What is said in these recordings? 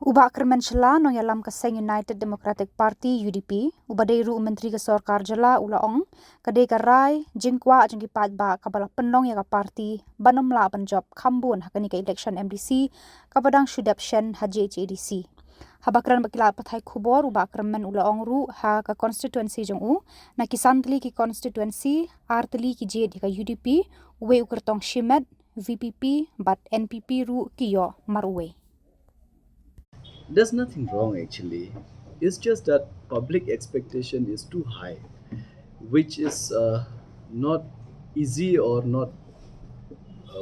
Ubak Kyrmen Shylla no yalam kaseng United Democratic Party UDP ubadeiru Menteri Kesor Khubor Ulaong kadai karai jingkwa jengki Paidbah kabala penong ya ka parti banomla banjob khambun hakani ka election MDC kabadang shudap shen Jhadc ADC habakran bakila pathai Khubor ubak Kyrmen Ulaong ru ha ka constituency jongu na kisantli ki constituency artli ki je ka UDP uwe ukertong shimet VPP but NPP ru kiyo maruwe. There's nothing wrong actually. It's just that public expectation is too high, which is not easy or not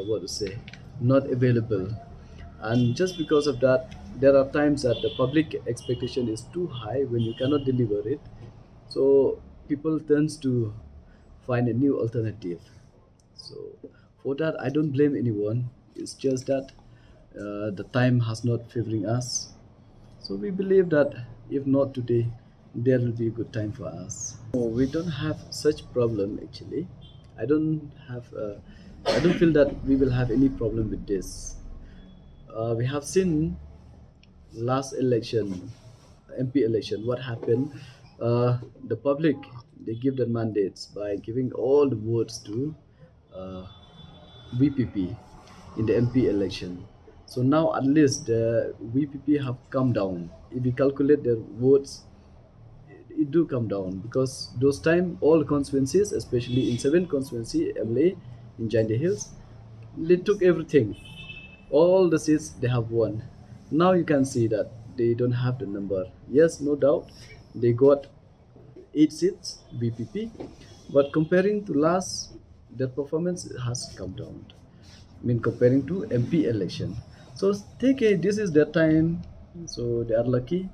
what to say, not available. And just because of that, there are times that the public expectation is too high when you cannot deliver it. So people tends to find a new alternative. So for that, I don't blame anyone. It's just that the time has not favoring us. So we believe that if not today, there will be a good time for us. No, we don't have such problem actually. I don't have. I don't feel that we will have any problem with this. We have seen last election, MP election, what happened. The public they give their mandates by giving all the votes to uh, VPP in the MP election. So now at least the VPP have come down. If you calculate their votes, it do come down because those time all constituencies, especially in 7 constituency MLA in Giant Hills, they took everything. All the seats they have won. Now you can see that they don't have the number. Yes, no doubt, they got 8 seats BPP, but comparing to last, their performance has come down. I mean, comparing to MP election. So take it. This is their time. So they are lucky,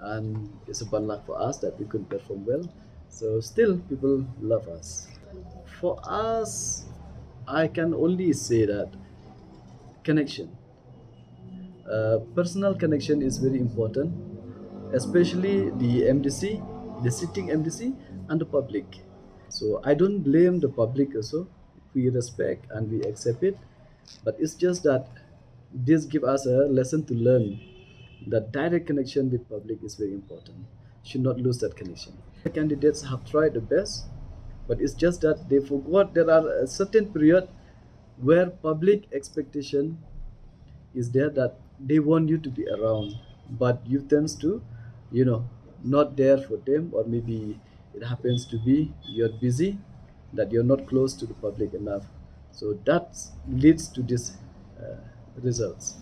and it's a bad luck for us that we could perform well. So still, people love us. For us, I can only say that connection. Personal connection is very important, especially the MDC, the sitting MDC, and the public. So I don't blame the public also. We respect and we accept it, but it's just that this give us a lesson to learn that direct connection with public is very important. Should not lose that connection. The candidates have tried the best, but it's just that they forgot there are a certain period where public expectation is there that they want you to be around, but you tends to, you know, not there for them, or maybe it happens to be you're busy, that you're not close to the public enough. So that leads to this results.